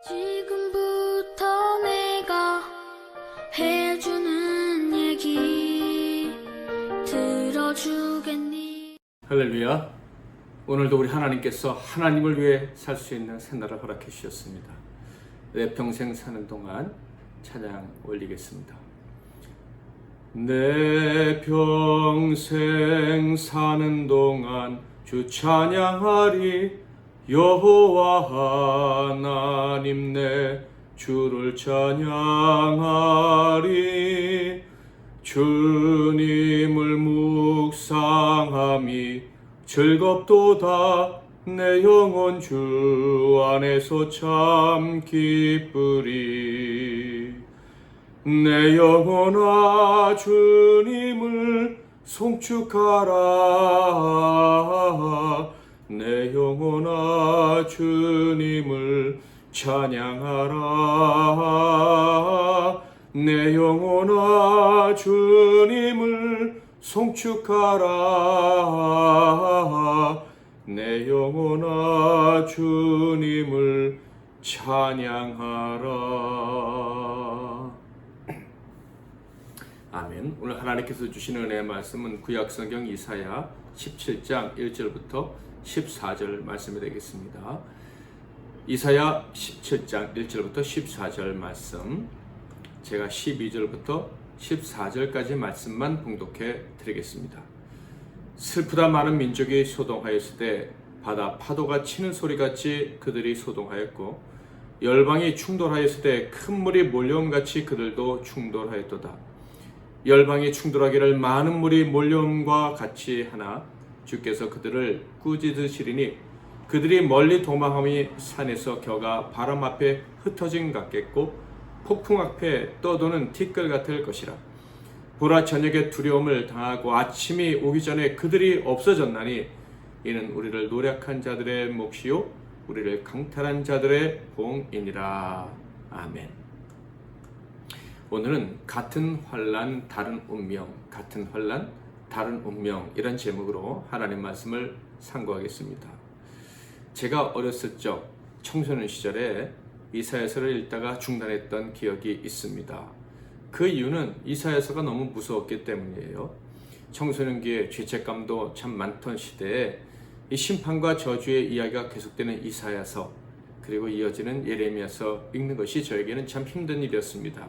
지금부터 내가 해주는 얘기 들어주겠니? 할렐루야. 오늘도 우리 하나님께서 하나님을 위해 살 수 있는 새날을 허락해 주셨습니다. 내 평생 사는 동안 찬양 올리겠습니다. 내 평생 사는 동안 주 찬양하리. 여호와 하나님 내 주를 찬양하리. 주님을 묵상함이 즐겁도다. 내 영혼 주 안에서 참 기쁘리. 내 영혼아 주님을 송축하라. 내 영혼아 주님을 찬양하라. 내 영혼아 주님을 송축하라. 내 영혼아 주님을 찬양하라. 아멘. 오늘 하나님께서 주시는 은혜의 말씀은 구약성경 이사야 17장 1절부터 14절 말씀이 되겠습니다. 이사야 17장 1절부터 14절 말씀, 제가 12절부터 14절까지 말씀만 봉독해 드리겠습니다. 슬프다 많은 민족이 소동하였을 때 바다 파도가 치는 소리같이 그들이 소동하였고, 열방이 충돌하였을 때 큰 물이 몰려옴같이 그들도 충돌하였도다. 열방이 충돌하기를 많은 물이 몰려옴과 같이 하나 주께서 그들을 꾸짖으시리니 그들이 멀리 도망함이 산에서 겨가 바람 앞에 흩어진 같겠고 폭풍 앞에 떠도는 티끌 같을 것이라. 보라, 저녁에 두려움을 당하고 아침이 오기 전에 그들이 없어졌나니 이는 우리를 노력한 자들의 몫이요 우리를 강탈한 자들의 봉이니라. 아멘. 오늘은 같은 환난 다른 운명, 같은 환난 다른 운명, 이런 제목으로 하나님 말씀을 상고하겠습니다. 제가 어렸을 적 청소년 시절에 이사야서를 읽다가 중단했던 기억이 있습니다. 그 이유는 이사야서가 너무 무서웠기 때문이에요. 청소년기에 죄책감도 참 많던 시대에 이 심판과 저주의 이야기가 계속되는 이사야서, 그리고 이어지는 예레미야서 읽는 것이 저에게는 참 힘든 일이었습니다.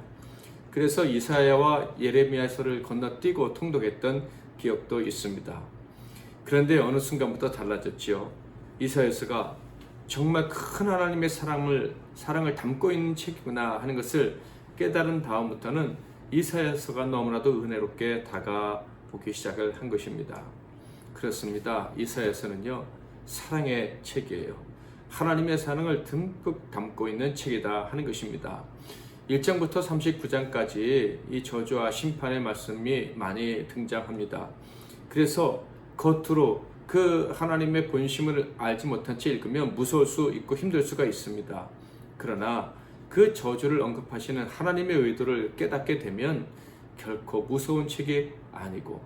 그래서 이사야와 예레미야서를 건너뛰고 통독했던 기억도 있습니다. 그런데 어느 순간부터 달라졌지요. 이사야서가 정말 큰 하나님의 사랑을 담고 있는 책이구나 하는 것을 깨달은 다음부터는 이사야서가 너무나도 은혜롭게 다가오기 시작을 한 것입니다. 그렇습니다. 이사야서는요, 사랑의 책이에요. 하나님의 사랑을 듬뿍 담고 있는 책이다 하는 것입니다. 1장부터 39장까지 이 저주와 심판의 말씀이 많이 등장합니다. 그래서 겉으로 그 하나님의 본심을 알지 못한 채 읽으면 무서울 수 있고 힘들 수가 있습니다. 그러나 그 저주를 언급하시는 하나님의 의도를 깨닫게 되면 결코 무서운 책이 아니고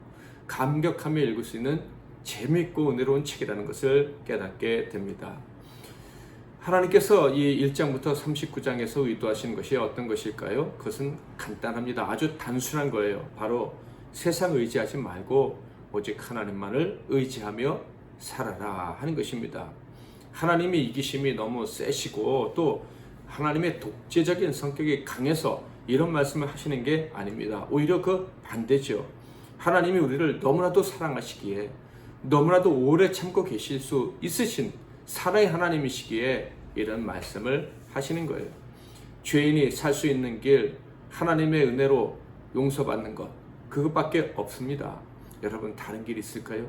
감격하며 읽을 수 있는 재미있고 은혜로운 책이라는 것을 깨닫게 됩니다. 하나님께서 이 1장부터 39장에서 의도하시는 것이 어떤 것일까요? 그것은 간단합니다. 아주 단순한 거예요. 바로 세상 의지하지 말고 오직 하나님만을 의지하며 살아라 하는 것입니다. 하나님의 이기심이 너무 세시고 또 하나님의 독재적인 성격이 강해서 이런 말씀을 하시는 게 아닙니다. 오히려 그 반대죠. 하나님이 우리를 너무나도 사랑하시기에, 너무나도 오래 참고 계실 수 있으신 사랑의 하나님이시기에 이런 말씀을 하시는 거예요. 죄인이 살 수 있는 길, 하나님의 은혜로 용서받는 것, 그것밖에 없습니다. 여러분, 다른 길이 있을까요?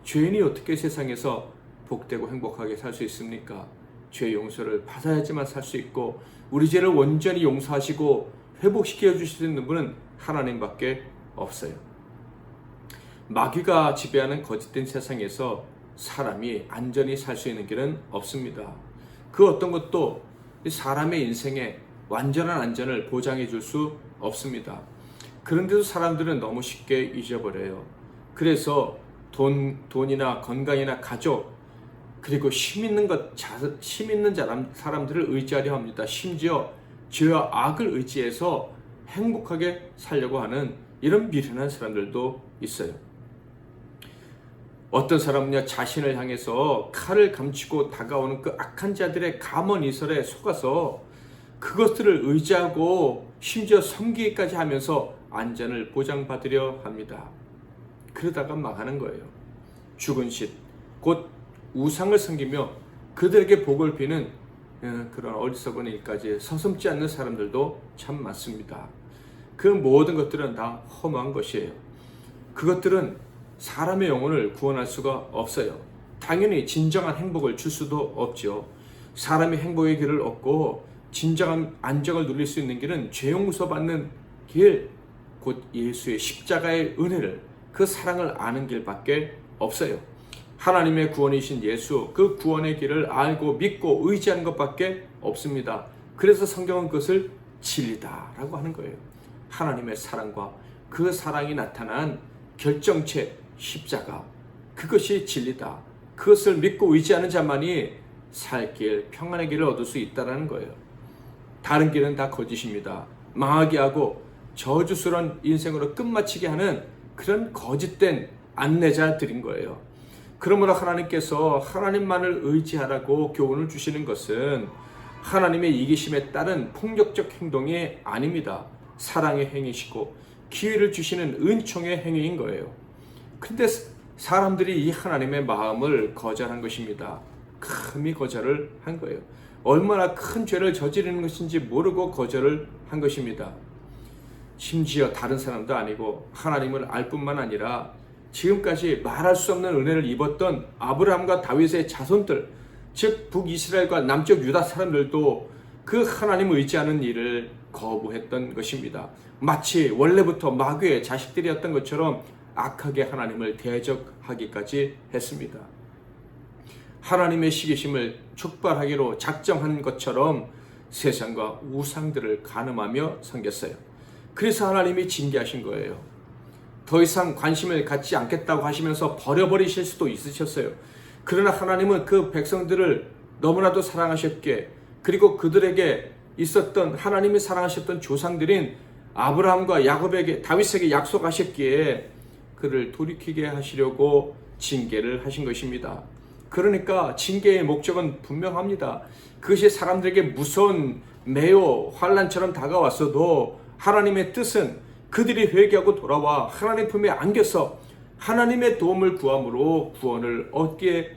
죄인이 어떻게 세상에서 복되고 행복하게 살 수 있습니까? 죄 용서를 받아야지만 살 수 있고, 우리 죄를 온전히 용서하시고 회복시켜 주실 수 있는 분은 하나님밖에 없어요. 마귀가 지배하는 거짓된 세상에서 사람이 안전히 살 수 있는 길은 없습니다. 그 어떤 것도 사람의 인생에 완전한 안전을 보장해 줄 수 없습니다. 그런데도 사람들은 너무 쉽게 잊어버려요. 그래서 돈이나 건강이나 가족, 그리고 힘 있는 사람들을 의지하려 합니다. 심지어 죄와 악을 의지해서 행복하게 살려고 하는 이런 미련한 사람들도 있어요. 어떤 사람은요, 자신을 향해서 칼을 감추고 다가오는 그 악한 자들의 감언이설에 속아서 그것들을 의지하고 심지어 섬기기까지 하면서 안전을 보장받으려 합니다. 그러다가 망하는 거예요. 죽은 신, 곧 우상을 섬기며 그들에게 복을 비는 그런 어리석은 일까지 서슴지 않는 사람들도 참 많습니다. 그 모든 것들은 다 허무한 것이에요. 그것들은 사람의 영혼을 구원할 수가 없어요. 당연히 진정한 행복을 줄 수도 없죠. 사람이 행복의 길을 얻고 진정한 안정을 누릴 수 있는 길은 죄 용서받는 길, 곧 예수의 십자가의 은혜를, 그 사랑을 아는 길밖에 없어요. 하나님의 구원이신 예수, 그 구원의 길을 알고 믿고 의지하는 것밖에 없습니다. 그래서 성경은 그것을 진리다라고 하는 거예요. 하나님의 사랑과 그 사랑이 나타난 결정체 십자가, 그것이 진리다. 그것을 믿고 의지하는 자만이 살 길, 평안의 길을 얻을 수 있다는 거예요. 다른 길은 다 거짓입니다. 망하게 하고 저주스러운 인생으로 끝마치게 하는 그런 거짓된 안내자들인 거예요. 그러므로 하나님께서 하나님만을 의지하라고 교훈을 주시는 것은 하나님의 이기심에 따른 폭력적 행동이 아닙니다. 사랑의 행위시고 기회를 주시는 은총의 행위인 거예요. 근데 사람들이 이 하나님의 마음을 거절한 것입니다. 감히 거절을 한 거예요. 얼마나 큰 죄를 저지르는 것인지 모르고 거절을 한 것입니다. 심지어 다른 사람도 아니고 하나님을 알 뿐만 아니라 지금까지 말할 수 없는 은혜를 입었던 아브라함과 다윗의 자손들, 즉 북이스라엘과 남쪽 유다 사람들도 그 하나님을 의지하는 일을 거부했던 것입니다. 마치 원래부터 마귀의 자식들이었던 것처럼 악하게 하나님을 대적하기까지 했습니다. 하나님의 시기심을 촉발하기로 작정한 것처럼 세상과 우상들을 간음하며 섬겼어요. 그래서 하나님이 징계하신 거예요. 더 이상 관심을 갖지 않겠다고 하시면서 버려버리실 수도 있으셨어요. 그러나 하나님은 그 백성들을 너무나도 사랑하셨기에, 그리고 그들에게 있었던 하나님이 사랑하셨던 조상들인 아브라함과 야곱에게, 다윗에게 약속하셨기에 그를 돌이키게 하시려고 징계를 하신 것입니다. 그러니까 징계의 목적은 분명합니다. 그것이 사람들에게 무서운 매우 환난처럼 다가왔어도 하나님의 뜻은 그들이 회개하고 돌아와 하나님 품에 안겨서 하나님의 도움을 구함으로 구원을 얻게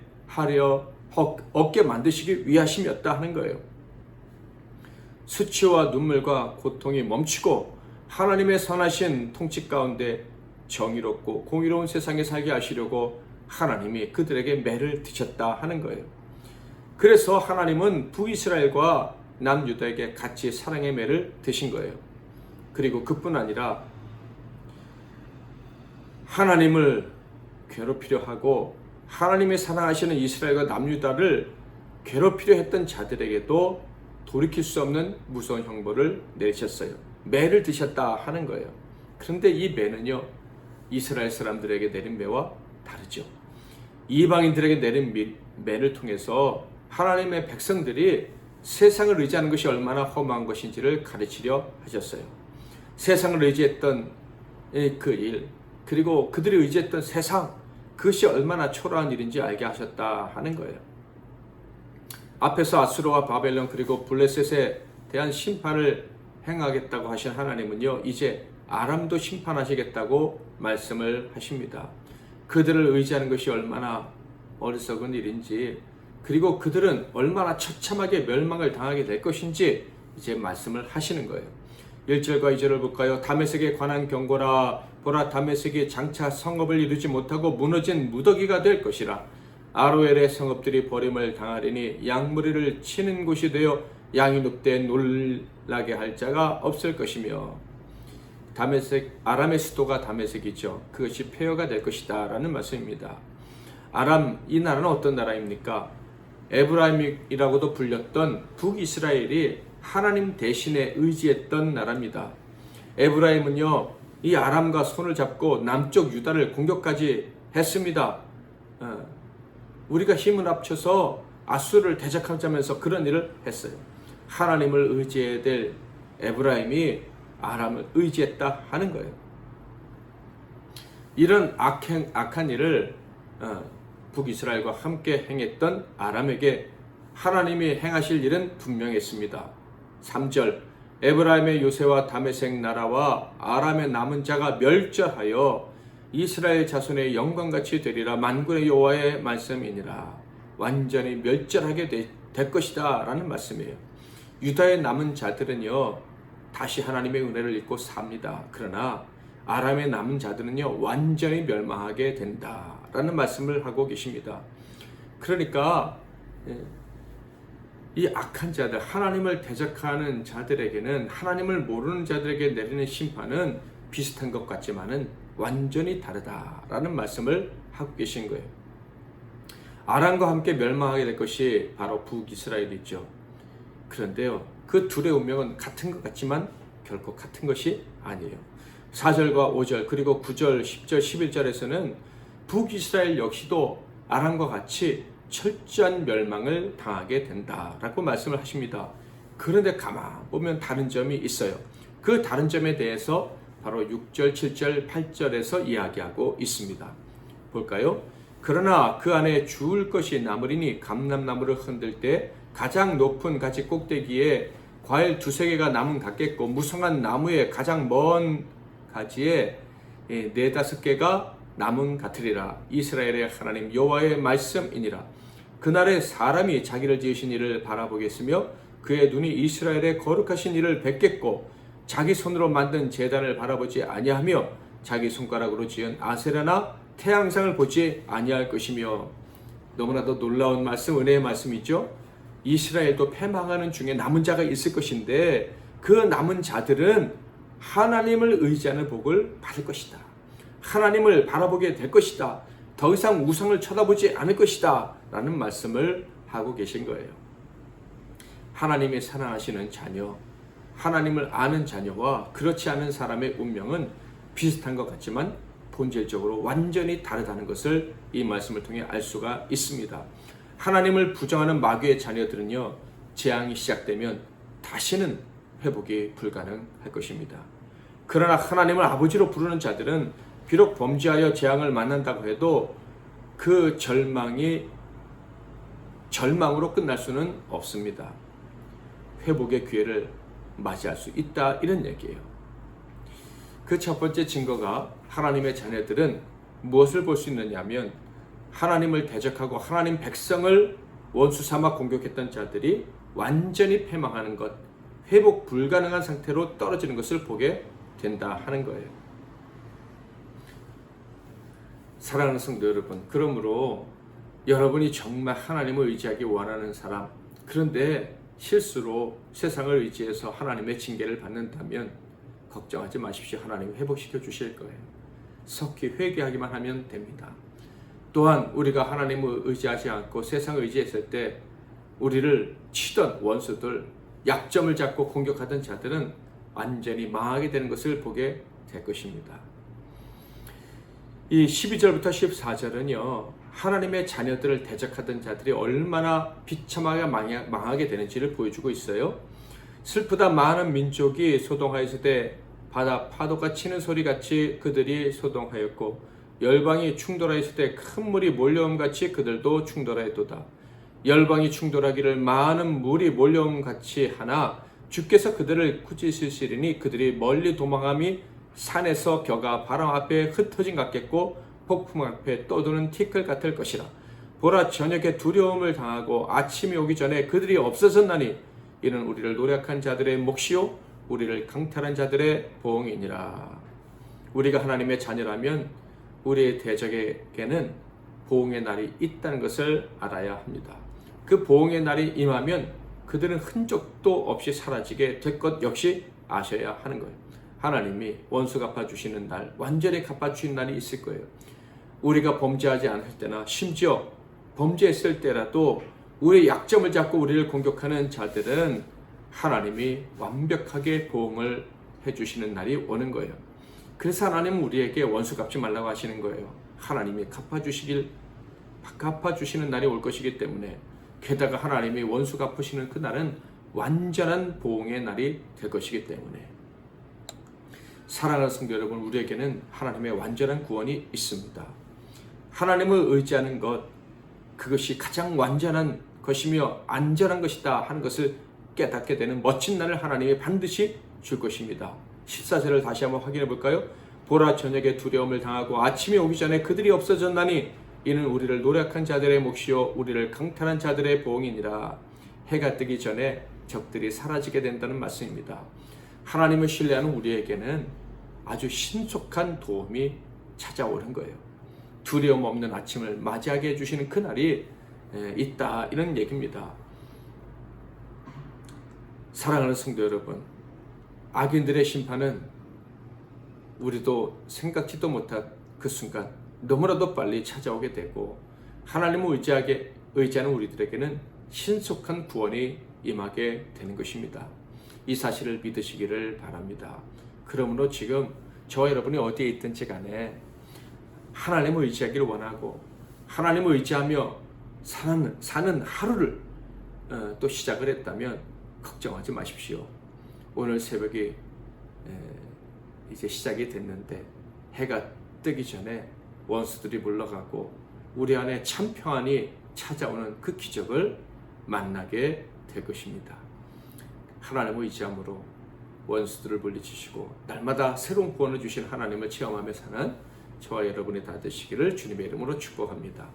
만드시기 위하심이었다 하는 거예요. 수치와 눈물과 고통이 멈추고 하나님의 선하신 통치 가운데 정의롭고 공의로운 세상에 살게 하시려고 하나님이 그들에게 매를 드셨다 하는 거예요. 그래서 하나님은 북이스라엘과 남유다에게 같이 사랑의 매를 드신 거예요. 그리고 그뿐 아니라 하나님을 괴롭히려 하고 하나님이 사랑하시는 이스라엘과 남유다를 괴롭히려 했던 자들에게도 돌이킬 수 없는 무서운 형벌을 내리셨어요. 매를 드셨다 하는 거예요. 그런데 이 매는요, 이스라엘 사람들에게 내린 매와 다르죠. 이방인들에게 내린 매를 통해서 하나님의 백성들이 세상을 의지하는 것이 얼마나 험한 것인지를 가르치려 하셨어요. 세상을 의지했던 그 일, 그리고 그들이 의지했던 세상, 그것이 얼마나 초라한 일인지 알게 하셨다 하는 거예요. 앞에서 아수르와 바벨론 그리고 블레셋에 대한 심판을 행하겠다고 하신 하나님은요, 이제 아람도 심판하시겠다고 말씀을 하십니다. 그들을 의지하는 것이 얼마나 어리석은 일인지, 그리고 그들은 얼마나 처참하게 멸망을 당하게 될 것인지 이제 말씀을 하시는 거예요. 1절과 2절을 볼까요? 다메섹에 관한 경고라. 보라, 다메섹이 장차 성읍을 이루지 못하고 무너진 무더기가 될 것이라. 아로엘의 성읍들이 버림을 당하리니 양무리를 치는 곳이 되어 양이 눕되 놀라게 할 자가 없을 것이며. 다메섹, 아람의 수도가 다메섹이죠. 그것이 폐허가 될 것이다 라는 말씀입니다. 아람, 이 나라는 어떤 나라입니까? 에브라임이라고도 불렸던 북이스라엘이 하나님 대신에 의지했던 나라입니다. 에브라임은요, 이 아람과 손을 잡고 남쪽 유다를 공격까지 했습니다. 우리가 힘을 합쳐서 아수르를 대적하자면서 그런 일을 했어요. 하나님을 의지해야 될 에브라임이 아람을 의지했다 하는 거예요. 이런 악한 일을 북이스라엘과 함께 행했던 아람에게 하나님이 행하실 일은 분명했습니다. 3절 에브라임의 요새와 다메섹 나라와 아람의 남은 자가 멸절하여 이스라엘 자손의 영광같이 되리라. 만군의 여호와의 말씀이니라. 완전히 멸절하게 될 것이다 라는 말씀이에요. 유다의 남은 자들은요 다시 하나님의 은혜를 잊고 삽니다. 그러나 아람의 남은 자들은요 완전히 멸망하게 된다 라는 말씀을 하고 계십니다. 그러니까 이 악한 자들, 하나님을 대적하는 자들에게는, 하나님을 모르는 자들에게 내리는 심판은 비슷한 것 같지만은 완전히 다르다라는 말씀을 하고 계신 거예요. 아람과 함께 멸망하게 될 것이 바로 북이스라엘이죠. 그런데요, 그 둘의 운명은 같은 것 같지만 결코 같은 것이 아니에요. 4절과 5절 그리고 9절, 10절, 11절에서는 북이스라엘 역시도 아람과 같이 철저한 멸망을 당하게 된다라고 말씀을 하십니다. 그런데 가만 보면 다른 점이 있어요. 그 다른 점에 대해서 바로 6절, 7절, 8절에서 이야기하고 있습니다. 볼까요? 그러나 그 안에 주울 것이 남으리니 감람나무를 흔들 때 가장 높은 가지 꼭대기에 과일 2-3개가 남은 같겠고 무성한 나무의 가장 먼 가지에 4-5개가 남은 같으리라. 이스라엘의 하나님 여호와의 말씀이니라. 그날에 사람이 자기를 지으신 이를 바라보겠으며 그의 눈이 이스라엘의 거룩하신 이를 뵙겠고 자기 손으로 만든 제단을 바라보지 아니하며 자기 손가락으로 지은 아세라나 태양상을 보지 아니할 것이며. 너무나도 놀라운 말씀, 은혜의 말씀이죠. 이스라엘도 패망하는 중에 남은 자가 있을 것인데 그 남은 자들은 하나님을 의지하는 복을 받을 것이다. 하나님을 바라보게 될 것이다. 더 이상 우상을 쳐다보지 않을 것이다 라는 말씀을 하고 계신 거예요. 하나님이 사랑하시는 자녀, 하나님을 아는 자녀와 그렇지 않은 사람의 운명은 비슷한 것 같지만 본질적으로 완전히 다르다는 것을 이 말씀을 통해 알 수가 있습니다. 하나님을 부정하는 마귀의 자녀들은요, 재앙이 시작되면 다시는 회복이 불가능할 것입니다. 그러나 하나님을 아버지로 부르는 자들은 비록 범죄하여 재앙을 만난다고 해도 그 절망으로 끝날 수는 없습니다. 회복의 기회를 맞이할 수 있다, 이런 얘기예요. 그 첫 번째 증거가 하나님의 자녀들은 무엇을 볼 수 있느냐면 하나님을 대적하고 하나님 백성을 원수 삼아 공격했던 자들이 완전히 패망하는 것, 회복 불가능한 상태로 떨어지는 것을 보게 된다 하는 거예요. 사랑하는 성도 여러분, 그러므로 여러분이 정말 하나님을 의지하기 원하는 사람, 그런데 실수로 세상을 의지해서 하나님의 징계를 받는다면 걱정하지 마십시오. 하나님이 회복시켜 주실 거예요. 속히 회개하기만 하면 됩니다. 또한 우리가 하나님을 의지하지 않고 세상을 의지했을 때 우리를 치던 원수들, 약점을 잡고 공격하던 자들은 완전히 망하게 되는 것을 보게 될 것입니다. 이 12절부터 14절은요, 하나님의 자녀들을 대적하던 자들이 얼마나 비참하게 망하게 되는지를 보여주고 있어요. 슬프다 많은 민족이 소동하였을 때 바다 파도가 치는 소리같이 그들이 소동하였고 열방이 충돌하였을 때 큰 물이 몰려옴같이 그들도 충돌하였도다. 열방이 충돌하기를 많은 물이 몰려옴같이 하나 주께서 그들을 꾸짖으시리니 그들이 멀리 도망함이 산에서 겨가 바람 앞에 흩어진 같겠고 폭풍 앞에 떠도는 티끌 같을 것이라. 보라, 저녁에 두려움을 당하고 아침이 오기 전에 그들이 없어졌나니 이는 우리를 노력한 자들의 몫이요 우리를 강탈한 자들의 보응이니라. 우리가 하나님의 자녀라면 우리의 대적에게는 보응의 날이 있다는 것을 알아야 합니다. 그 보응의 날이 임하면 그들은 흔적도 없이 사라지게 될 것 역시 아셔야 하는 거예요. 하나님이 원수 갚아주시는 날, 완전히 갚아주시는 날이 있을 거예요. 우리가 범죄하지 않을 때나 심지어 범죄했을 때라도 우리의 약점을 잡고 우리를 공격하는 자들은 하나님이 완벽하게 보응을 해주시는 날이 오는 거예요. 그래서 하나님은 우리에게 원수 갚지 말라고 하시는 거예요. 하나님이 갚아주시길 갚아주시는 날이 올 것이기 때문에, 게다가 하나님이 원수 갚으시는 그 날은 완전한 보응의 날이 될 것이기 때문에, 사랑하는 성도 여러분, 우리에게는 하나님의 완전한 구원이 있습니다. 하나님을 의지하는 것, 그것이 가장 완전한 것이며 안전한 것이다 하는 것을 깨닫게 되는 멋진 날을 하나님이 반드시 줄 것입니다. 14절을 다시 한번 확인해 볼까요? 보라, 저녁에 두려움을 당하고 아침이 오기 전에 그들이 없어졌나니 이는 우리를 노력한 자들의 몫이요 우리를 강탈한 자들의 보응이니라. 해가 뜨기 전에 적들이 사라지게 된다는 말씀입니다. 하나님을 신뢰하는 우리에게는 아주 신속한 도움이 찾아오는 거예요. 두려움 없는 아침을 맞이하게 해주시는 그날이 있다, 이런 얘기입니다. 사랑하는 성도 여러분, 악인들의 심판은 우리도 생각지도 못한 그 순간 너무나도 빨리 찾아오게 되고, 하나님을 의지하는 우리들에게는 신속한 구원이 임하게 되는 것입니다. 이 사실을 믿으시기를 바랍니다. 그러므로 지금 저와 여러분이 어디에 있든지 간에 하나님을 의지하기를 원하고 하나님을 의지하며 사는 하루를 또 시작을 했다면 걱정하지 마십시오. 오늘 새벽이 이제 시작이 됐는데 해가 뜨기 전에 원수들이 물러가고 우리 안에 참 평안이 찾아오는 그 기적을 만나게 될 것입니다. 하나님을 의지함으로 원수들을 물리치시고 날마다 새로운 구원을 주신 하나님을 체험하며 사는 저와 여러분이 다 되시기를 주님의 이름으로 축복합니다.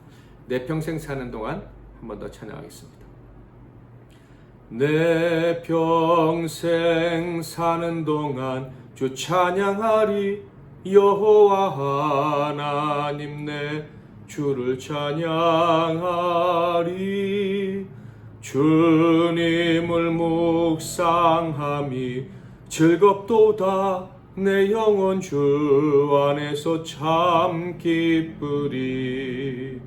내 평생 사는 동안 한 번 더 찬양하겠습니다. 내 평생 사는 동안 주 찬양하리. 여호와 하나님 내 주를 찬양하리. 주님을 묵상함이 즐겁도다. 내 영혼 주 안에서 참 기쁘리.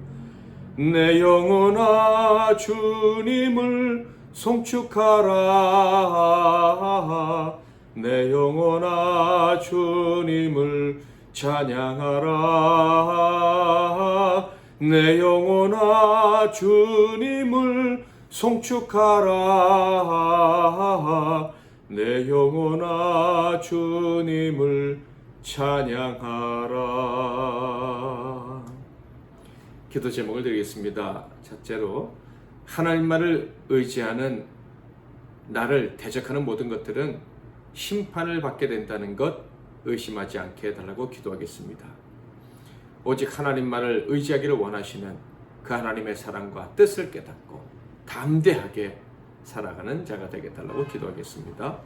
내 영혼아 주님을 송축하라. 내 영혼아 주님을 찬양하라. 내 영혼아 주님을 송축하라. 내 영혼아 주님을 찬양하라. 기도 제목을 드리겠습니다. 첫째로, 하나님만을 의지하는 나를 대적하는 모든 것들은 심판을 받게 된다는 것 의심하지 않게 해달라고 기도하겠습니다. 오직 하나님만을 의지하기를 원하시는 그 하나님의 사랑과 뜻을 깨닫고 담대하게 살아가는 자가 되게 해달라고 기도하겠습니다.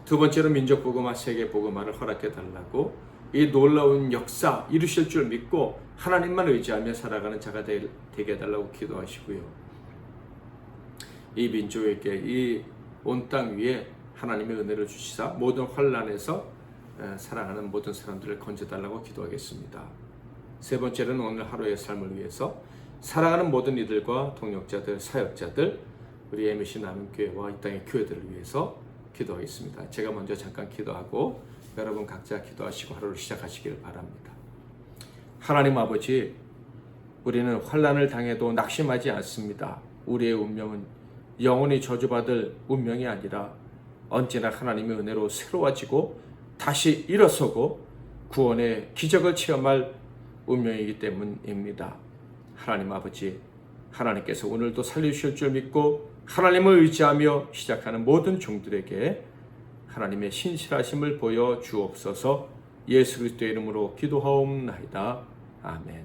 두 번째로, 민족 복음화, 세계 복음화를 허락해 달라고, 이 놀라운 역사 이루실 줄 믿고 하나님만 의지하며 살아가는 자가 되게 해달라고 기도하시고요. 이 민족에게, 이 온 땅 위에 하나님의 은혜를 주시사 모든 환난에서 살아가는 모든 사람들을 건져달라고 기도하겠습니다. 세 번째로는, 오늘 하루의 삶을 위해서 살아가는 모든 이들과 동역자들, 사역자들, 우리 MBC 나눔교회와 이 땅의 교회들을 위해서 기도하겠습니다. 제가 먼저 잠깐 기도하고 여러분 각자 기도하시고 하루를 시작하시길 바랍니다. 하나님 아버지, 우리는 환난을 당해도 낙심하지 않습니다. 우리의 운명은 영원히 저주받을 운명이 아니라 언제나 하나님의 은혜로 새로워지고 다시 일어서고 구원의 기적을 체험할 운명이기 때문입니다. 하나님 아버지, 하나님께서 오늘도 살려주실 줄 믿고 하나님을 의지하며 시작하는 모든 종들에게 하나님의 신실하심을 보여 주옵소서. 예수 그리스도의 이름으로 기도하옵나이다. 아멘.